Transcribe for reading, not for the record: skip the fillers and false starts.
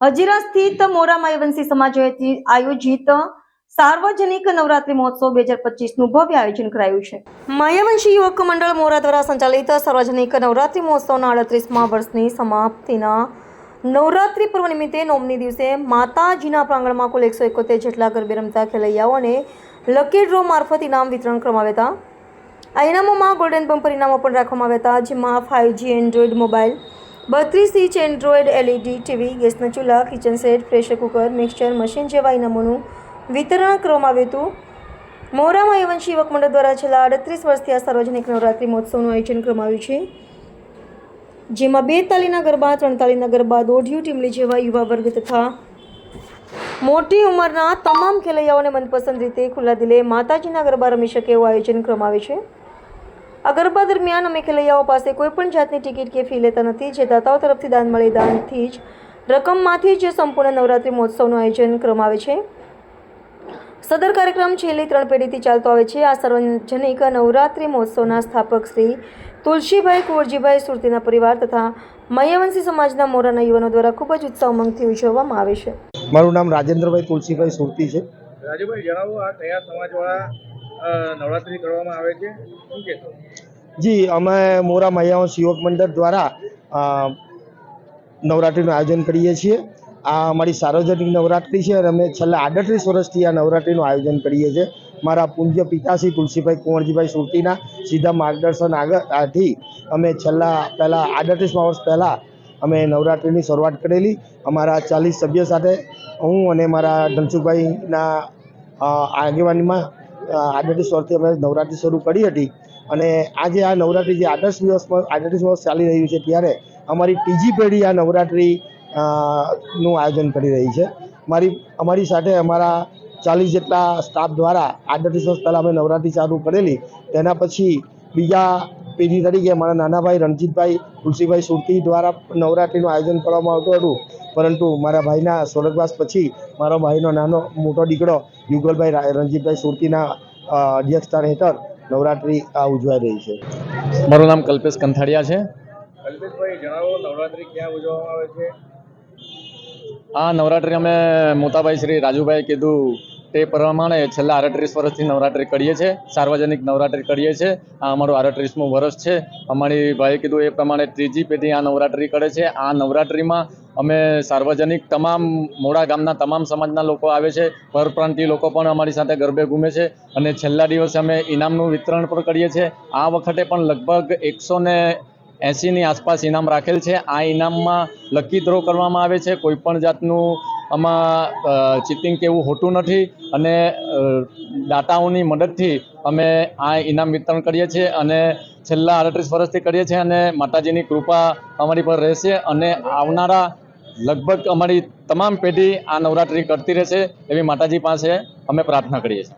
હજીરા સ્થિત મોરા માયવંશી સમાજ આયોજિત સાર્વજનિક નવરાત્રી મહોત્સવ 2025નું ભવ્ય આયોજન કરાયું છે। માયવંશી યુવક મંડળ મોરા દ્વારા સંચાલિત સાર્વજનિક નવરાત્રી મહોત્સવના 38મા વર્ષની સમાપ્તિના નવરાત્રી પર્વ નિમિત્તે 9મી દિવસે માતાજીના પ્રાંગણમાં કુલ 171 જેટલા ગરબે રમતા ખેલૈયાઓ અને લકી ડ્રો મારફત ઇનામ વિતરણ કરવામાં આવ્યા હતા। આ ઇનામોમાં ગોલ્ડન બમ્પર ઇનામો પણ રાખવામાં આવ્યા હતા, જેમાં 5G Android mobile, 32 inch Android LED TV, ગેસના ચૂલા, kitchen set, pressure cooker, mixer machine જેવા ઇનામોનું વિતરણ કરવામાં આવ્યું હતું। મોરા માયવંશી યુવક મંડળ દ્વારા છેલ્લા 38 વર્ષથી આ સાર્વજનિક નવરાત્રી મહોત્સવનું આયોજન કરવામાં આવ્યું છે, જેમાં 2 તાલીના ગરબા, 3 તાલીના ગરબા, દોઢિયું ટીમલી જેવા યુવા વર્ગ તથા મોટી ઉંમરના તમામ ખેલૈયાઓને મનપસંદ રીતે ખુલ્લા દિલે માતાજીના ગરબા રમી શકે એવું આયોજન કરવામાં આવે છે। આ ગરબા દરમિયાન અમે ખેલૈયાઓ પાસે કોઈપણ જાતની ટિકિટ કે ફી લેતા નથી, જે દાતાઓ તરફથી દાન મળે દાનથી જ રકમમાંથી જ સંપૂર્ણ નવરાત્રી મહોત્સવનું આયોજન કરવામાં આવે છે। સદર કાર્યક્રમ છેલ્લી 3 પેઢીથી ચાલતો આવે છે। આ સાર્વજનિક નવરાત્રી મહોત્સવના સ્થાપક શ્રી તુલસીભાઈ કુંવરજીભાઈ સુરતીના પરિવાર તથા માયવંશી સમાજના મોરાના યુવાનો દ્વારા ખૂબ જ ઉત્સાહ ઉમંગથી ઉજવવામાં આવે છે। મારું નામ રાજેન્દ્રભાઈ તુલસીભાઈ સુરતી છે। રાજુભાઈ, જણાવો આ કયા સમાજવાળા નવરાત્રી કરવામાં આવે છે, શું કહેશો? જી, અમે મોરા માયવંશી યુવક મંડળ દ્વારા નવરાત્રીનું આયોજન કરીએ છીએ। આ અમારી સાર્વજનિક નવરાત્રી છે અને અમે છેલ્લા 38 વર્ષથી આ નવરાત્રીનું આયોજન કરીએ છીએ। મારા પૂજ્ય પિતાશ્રી તુલસીભાઈ કુંવરજીભાઈ સુરતીના સીધા માર્ગદર્શન આગળથી અમે પહેલાં 38 વર્ષ પહેલાં અમે નવરાત્રિની શરૂઆત કરેલી। અમારા 40 સભ્યો સાથે હું અને મારા ધનસુખભાઈના આગેવાનીમાં 38 વર્ષથી અમે નવરાત્રિ શરૂ કરી હતી અને આજે આ નવરાત્રિ જે 38 વર્ષ ચાલી રહ્યું છે, ત્યારે અમારી ત્રીજી પેઢી આ નવરાત્રિ નું આયોજન કરી રહી છે। અમારી સાથે અમારા 40 જેટલા સ્ટાફ દ્વારા 38 વર્ષ પહેલાં અમે નવરાત્રિ ચાલુ કરેલી। તેના પછી બીજા પેઢી તરીકે મારા નાના ભાઈ રણજીતભાઈ તુલસીભાઈ સુરતી દ્વારા નવરાત્રિનું આયોજન કરવામાં આવતું હતું, પરંતુ મારા ભાઈના સ્વર્ગવાસ પછી મારો ભાઈનો મોટો દીકરો યુગલભાઈ રણજીતભાઈ સુરતીના અધ્યક્ષસ્થાન હેઠળ નવરાત્રિ ઉજવાઈ રહી છે। મારું નામ કલ્પેશ કંથાડિયા છે। કલ્પેશભાઈ, જણાવો નવરાત્રી ક્યાં ઉજવવામાં આવે છે? આ નવરાત્રિ અમે મોટાભાઈ શ્રી રાજુભાઈ કીધું તે પ્રમાણે છેલ્લા 38 વર્ષથી નવરાત્રિ કરીએ છીએ, સાર્વજનિક નવરાત્રિ કરીએ છીએ। આ અમારું 38મું વર્ષ છે। અમારી ભાઈ કીધું એ પ્રમાણે ત્રીજી પેઢી આ નવરાત્રિ કરે છે। આ નવરાત્રિમાં અમે સાર્વજનિક તમામ મોડા ગામના તમામ સમાજના લોકો આવે છે, પરપ્રાંતીય લોકો પણ અમારી સાથે ગરબે ઘૂમે છે અને છેલ્લા દિવસે અમે ઇનામનું વિતરણ પણ કરીએ છીએ। આ વખતે પણ લગભગ 180ની આસપાસ ઇનામ રાખેલ છે। આ ઇનામમાં લકી ડ્રો કરવામાં આવે છે, કોઈપણ જાતનું આમાં ચીટિંગ કે એવું હોતું નથી અને દાતાઓની મદદથી અમે આ ઇનામ વિતરણ કરીએ છીએ અને છેલ્લા 38 વર્ષથી કરીએ છીએ અને માતાજીની કૃપા અમારી પર રહેશે અને આવનારા લગભગ અમારી તમામ પેઢી આ નવરાત્રિ કરતી રહેશે એવી માતાજી પાસે અમે પ્રાર્થના કરીએ છીએ।